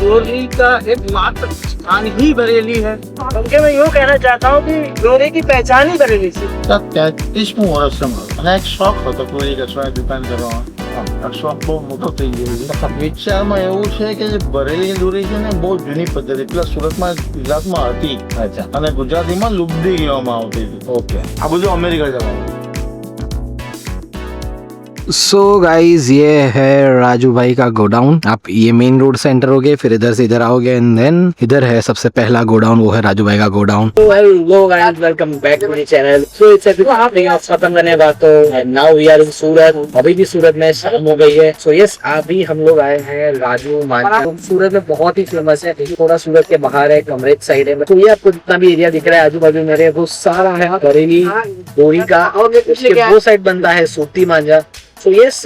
गोरी का एकमात्र स्थान ही बरेली है। बल्कि मैं यूँ कहना चाहता हूँ कि गोरे की पहचान ही बरेली से। 33 વર્ષમાં અને એક શોખ હતો પૂરી કચરાની દુકાન કરવાનો. આ શોખ બહુ મોટો થઈ ગયો. વિચારમાં એવું છે કે જે ભરેલી દોરી છે ને બહુ જૂની પદ્ધતિ પેલા સુરતમાં ગુજરાતમાં હતી. અચ્છા. અને ગુજરાતીમાં લુગદી કહેવામાં આવતી હતી. ઓકે. આ બધું અમેરિકા જવાનું. सो गाइज ये है राजू भाई का गोडाउन। आप ये मेन रोड से एंटर होगे, फिर इधर से इधर आओगे एंड देन इधर है सबसे पहला गोडाउन, वो है राजू भाई का godown. So hello guys, welcome back to my channel. So it's a खत्म करने बात तो now we are in सूरत। अभी भी सूरत में शाम हो गई है। So yes, अभी हम लोग आए हैं राजू मांझा। सूरत में बहुत ही फेमस है, थोड़ा सूरत के बाहर है, कमरेज साइड है। तो ये आपको जितना भी एरिया दिख रहा है आजू बाजू मेरे, वो सारा है बरेली गोरी का। उसके वो साइड बनता है सूरती मांझा। तो यस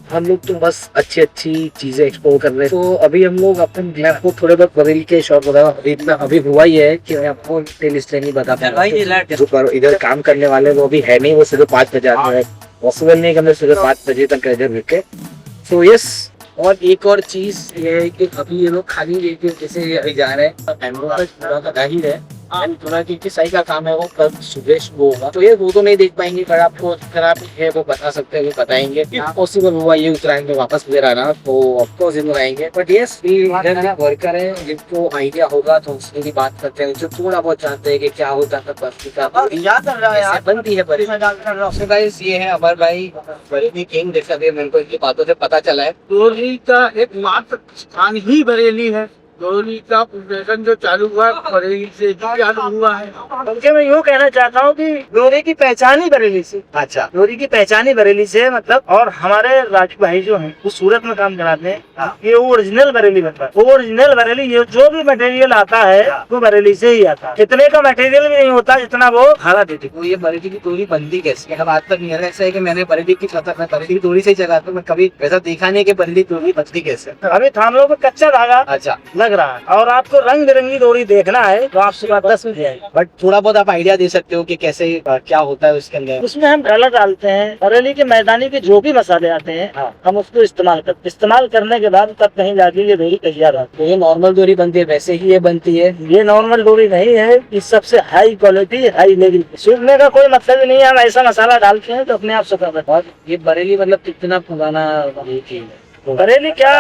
हम लोग तो बस अच्छी चीजें एक्सप्लोर कर रहे हैं। तो अभी हम लोग मैं आपको थोड़े बहुत बरेली के शॉप बताऊँ। अभी हुआ ही है कि मैं आपको लिस्ट नहीं बता पाऊंगा। जो इधर काम करने वाले वो अभी है नहीं, वो सिर्फ 5 बजे आते हैं। पॉसिबल नहीं कि हम सिर्फ 5 बजे तक इधर रुके। तो यस, और एक और चीज ये है कि अभी ये लोग खाली लेके जैसे अभी जा रहे हैं, पूरा का जाहिर है थोड़ा की सही का काम है वो कल सुबह वो होगा। तो ये वो तो नहीं देख पाएंगे, पर आपको खराब है वो बता सकते हैं, वो बताएंगे। पॉसिबल हुआ ये उतराएंगे वापस फिर आना तो ऑफकोर्स इधर आएंगे। बट यस, वर्कर है जिनको आइडिया होगा तो उसकी भी बात करते हैं, जो थोड़ा बहुत जानते हैं कि क्या होता है बनती है। ये है अमर भाई बरेली किंग, जैसा भी मेरे को इनकी बातों से पता चला है। गोरी का एकमात्र स्थान ही बरेली है। गोरी का प्रोफेशन जो चालू हुआ बरेली से ही चालू हुआ है। बल्कि मैं यूँ कहना चाहता हूँ कि गोरे की पहचान ही बरेली से। अच्छा, गोरी की पहचान ही बरेली से मतलब। और हमारे राजू भाई जो हैं वो सूरत में काम कराते हैं, ये ओरिजिनल बरेली बनता है। ओरिजिनल बरेली, ये जो भी मटेरियल आता है वो बरेली से ही आता है। इतने का मटेरियल भी नहीं होता जितना वो भाड़ा देते। तो ये बरेली की डोरी बनती कैसे है? आज तक मेरा ऐसा है कि मैंने बरेली की बरेली की डोरी से ही चलाता हूँ, मैं कभी वैसा देखा नहीं कि बरेली डोरी बनती कैसे। अभी थानों में कच्चा धागा अच्छा लग रहा है, और आपको रंग बिरंगी डोरी देखना है तो आप सुबह 10 बजे आए। बट थोड़ा बहुत आप आइडिया दे सकते हो कि कैसे क्या होता है उसके अंदर? उसमें हम कलर डालते हैं, बरेली के मैदानी के जो भी मसाले आते हैं हम उसको इस्तेमाल करने के बाद तब कहीं जाके ये डोरी तैयार होती है। ये नॉर्मल डोरी बनती है, वैसे ही ये बनती है। ये नॉर्मल डोरी नहीं है, ये सबसे हाई क्वालिटी हाई लेवल। सूखने का कोई मतलब नहीं है, हम ऐसा मसाला डालते हैं तो अपने आप सूखा रहता है। ये बरेली मतलब कितना पुराना बरेली क्या,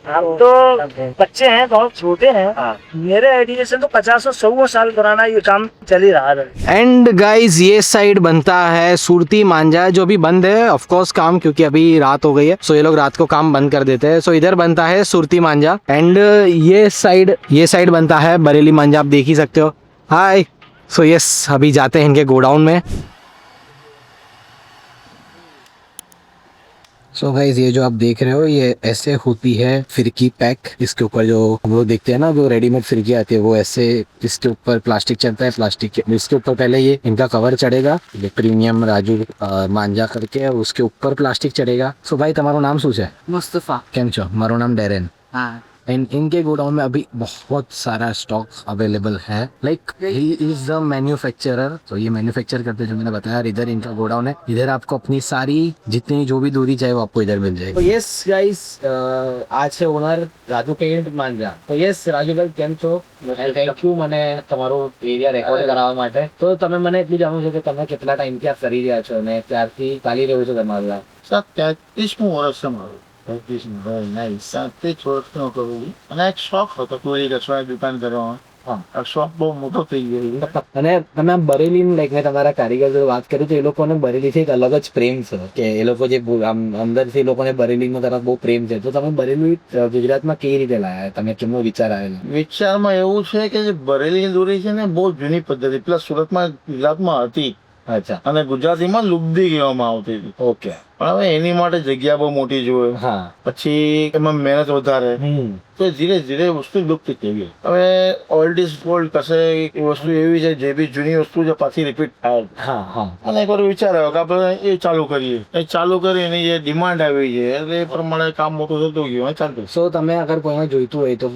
हम तो बच्चे हैं, बहुत छोटे हैं। मेरे आइडिया से तो 50-100 साल पुराना ये काम चल ही रहा है। एंड गाइज ये साइड बनता है सूरती मांझा, जो भी बंद है ऑफ कोर्स काम, क्योंकि अभी रात हो गई है। सो ये लोग रात को काम बंद कर देते हैं। सो इधर बनता है सूरती मांझा एंड ये साइड बनता है बरेली मांझा। आप देख ही सकते हो। हाय। सो यस, अभी जाते हैं इनके गोडाउन में। सो गाइस, ये जो आप देख रहे हो ये ऐसे होती है फिरकी पैक। इसके ऊपर जो हम लोग देखते हैं ना, जो रेडीमेड फिरकी आती है वो ऐसे इसके ऊपर प्लास्टिक चढ़ता है। इसके ऊपर पहले ये इनका कवर चढ़ेगा, ये प्रीमियम राजू मांझा करके, और उसके ऊपर प्लास्टिक चढ़ेगा। सो भाई तुम्हारा नाम શું છે? मुस्तफा। કેમ છો? મારું નામ ડેરેન। हाँ, इनके गोडाउन में अभी बहुत सारा स्टॉक अवेलेबल है। Like he is the manufacturer, तो ये मैन्युफैक्चर करते जो मैंने बताया। इधर इनका गोडाउन है, इधर आपको अपनी सारी जितनी जो भी दूरी चाहिए वो आपको इधर मिल जाएगी। तो यस गाइस, आज है ओनर રાજુ પેન્ટ માંઝા। તો યસ રાજુભાઈ, કેમ છો? થેન્ક યુ મને તમારો એરિયા રેકોર્ડ કરાવવા માટે। તો તમે મને એટલું જાણવું છે કે તમે કેટલા ટાઈમથી આ કરી રહ્યા છો અને ત્યારથી ચાલી રહ્યું છે તમારું આ? 33 વર્ષમાં 7 વર્ષનો કરું. અને એક શોખ હતો પૂરી કચરાની દુકાન કરવાનો. આ શોખ બહુ મોટો થઈ ગયો. અને તમે આમ બરેલી લાઈક મેં તમારા કારીગર જોડે વાત કરી તો એ લોકોને બરેલીથી એક અલગ જ પ્રેમ છે, કે એ લોકો જે આમ અંદરથી એ લોકોને બરેલીનો તરફ બહુ પ્રેમ છે। તો તમે બરેલી ગુજરાતમાં કેવી રીતે લાયા? તમે કેમનો વિચાર આવેલો? વિચારમાં એવું છે કે જે ભરેલી દોરી છે ને બહુ જૂની પદ્ધતિ પેલા સુરતમાં ગુજરાતમાં હતી। અચ્છા। અને ગુજરાતીમાં લુગદી કહેવામાં આવતી હતી। ઓકે। પણ હવે એની માટે જગ્યા બહુ મોટી જોઈએ, હા, પછી એમાં મહેનત વધારે, તો ધીરે ધીરે વસ્તુ લુપ્ત થઈ ગઈ। હવે ઓલ્ડ ઇઝ ગોલ્ડ કશે એ વસ્તુ એવી છે જે બી જૂની વસ્તુ છે પાછી રિપીટ થાય। હા હા। અને એકવાર વિચાર આવ્યો કે આપણે એ ચાલુ કરીએ। એ ચાલુ કરી એની જે ડિમાન્ડ આવી છે એટલે એ પ્રમાણે કામ મોટું થતું ગયું, ચાલતું। સો તમે અગર કોઈને જોઈતું હોય તો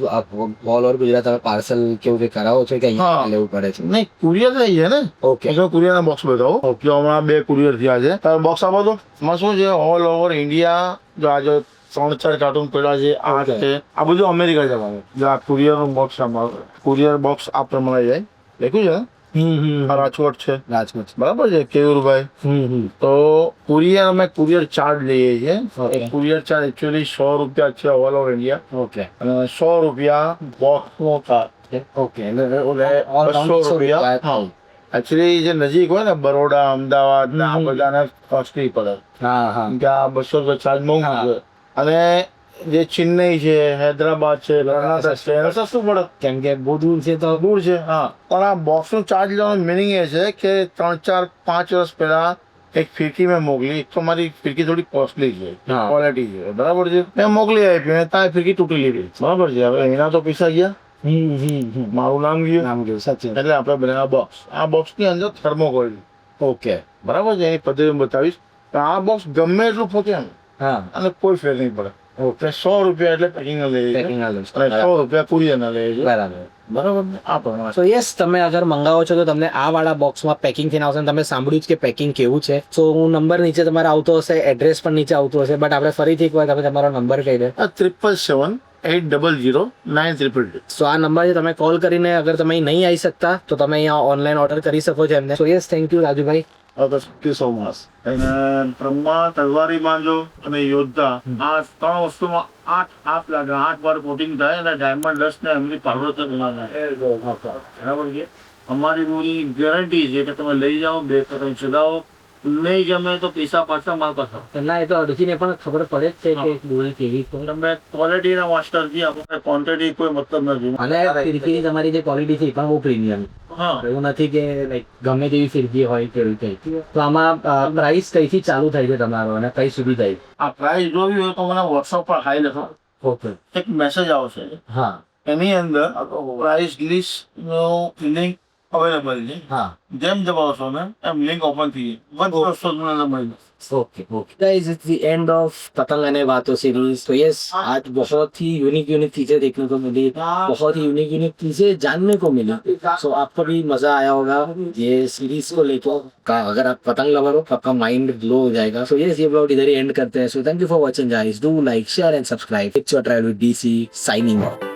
ઓલ ઓવર ગુજરાત તમે પાર્સલ કેવું કે કરાવો છો કે અહીંયા લેવું પડે છે? નહીં, કુરિયર થઈ છે ને। ઓકે, કુરિયર ના બોક્સ બતાવો। ઓકે, હમણાં 2 કુરિયર થયા છે। બોક્સ આપો તો એમાં શું છે, ઓલ ઓવર ઇન્ડિયા જો આ જો 3-4 કાર્ટૂન પડ્યા છે. આ Okay. છે, આ બધું અમેરિકા જવાનું. જો આ કુરિયરનું બોક્સ કુરિયર બોક્સ આ પ્રમાણે જાય. દેખ્યું છે ને? આ રાજકોટ છે, રાજકોટ બરાબર છે કેયુરભાઈ. તો કુરિયર અમે કુરિયર ચાર્જ લઈએ છીએ. Okay. એ કુરિયર ચાર્જ એકચ્યુઅલી 100 રૂપિયા છે ઓલ ઓવર ઇન્ડિયા, ઓકે અને 100 રૂપિયા બોક્સનો ચાર્જ છે. ઓકે એટલે 200 રૂપિયા. હા, એકચ્યુઅલી જે નજીક હોય ને બરોડા, અમદાવાદ ને આ બધાને કોસ્ટલી પડે, હા હા કેમ કે આ 200 રૂપિયા ચાર્જ મોંઘું હા. છે. અને જે ચેન્નઈ છે, હૈદરાબાદ છે, કર્ણાટક છે, એને સસ્તું પડે, કેમ કે બહુ દૂર છે તો દૂર છે. હા, પણ આ બોક્સનો ચાર્જ લેવાનો મિનિંગ એ છે કે 3-4-5 વર્ષ પહેલા એક ફિરકી મેં મોકલી. એક તો મારી ફિરકી થોડી કોસ્ટલી છે, હા. ક્વોલિટી છે, બરાબર છે. મેં મોકલી આપી અને ત્યાં ફિરકી તૂટી લીધી, બરાબર છે. હવે એના તો પૈસા ગયા, મારું નામ ગયું, નામ ગયું સાચી એટલે આપણે બનાવ્યા બોક્સ. આ બોક્સની અંદર થર્મોકોલ, ઓકે બરાબર છે. એની પદ્ધતિ હું બતાવીશ. તો આ બોક્સ ગમે એટલું ફોકે ને હા અને કોઈ ફેર નહીં પડે. ઓકે 100 રૂપિયા એટલે પેકિંગ ના લઈએ છીએ, પેકિંગ અને 100 રૂપિયા કુરિયર ના લઈએ છીએ, બરાબર બરાબર ને? આ પ્રમાણે. સો યસ, તમે અગર મંગાવો છો તો તમને આ વાળા બોક્સમાં પેકિંગ થઈને આવશે. અને તમે સાંભળ્યું જ કે પેકિંગ કેવું છે. સો હું નંબર નીચે તમારે આવતો હશે, એડ્રેસ પણ નીચે આવતું હશે, બટ આપણે ફરીથી એકવાર તમે તમારો નંબર કહી દે. આ 777-800-933. સો આ નંબર છે, તમે કોલ કરીને અગર તમે અહીં નહીં આવી શકતા તો તમે અહીંયા ઓનલાઈન ઓર્ડર કરી શકો છો એમને. સો yes, thank you Rajubhai. Thank you so much. અને બ્રહ્મા, તલવારી બાંધો અને યોદ્ધા, આ 3 વસ્તુમાં 8 હાથ લાગે, 8 વાર કોટિંગ થાય અને ડાયમંડ ડસ્ટ ને એમની પાવડર બરાબર છે. અમારી પૂરી ગેરંટી છે કે તમે લઈ જાઓ, 2 કદમ ચલાવો, નહીં ગમે તો પૈસા પાછા માલ પાછા. ના એ તો અડધીને પણ ખબર પડે જ છે કે દોરી કેવી છે. તમે ક્વોલિટીના માસ્ટર છીએ, આપણે ક્વોન્ટિટી કોઈ મતલબ નથી. અને ફિરકીની તમારી જે ક્વોલિટી છે એ પણ બહુ પ્રીમિયમ. હા, એવું નથી કે લાઈક ગમે તેવી ફિરકી હોય કે એવું કંઈ. તો આમાં પ્રાઇસ કઈથી ચાલુ થાય છે તમારો અને કઈ સુધી થાય? આ પ્રાઇસ જોવી હોય તો મને વોટ્સઅપ પર હાઈ લખો, ઓકે એક મેસેજ આવશે, હા એની અંદર પ્રાઇસ લિસ્ટ નો લિંક અવેલેબલ છે. હા જેમ દબાવશો ને એમ લિંક ઓપન થઈ જાય, બસ તમને મળી જશે. Okay okay guys, it's the end of पतंग आने बातों सीरीज. तो यस, आज बहुत ही यूनिक चीजें देखने को मिली, बहुत ही यूनिक चीजें जानने को मिली. सो आपको भी मजा आया होगा ये सीरीज को लेकर. अगर आप पतंग लवर हो आपका माइंड ग्लो हो जाएगा. सो यस, ये ब्लॉग इधर ही एंड करते हैं. So thank you for watching guys. Do like, share and subscribe. It's your travel with DC signing off.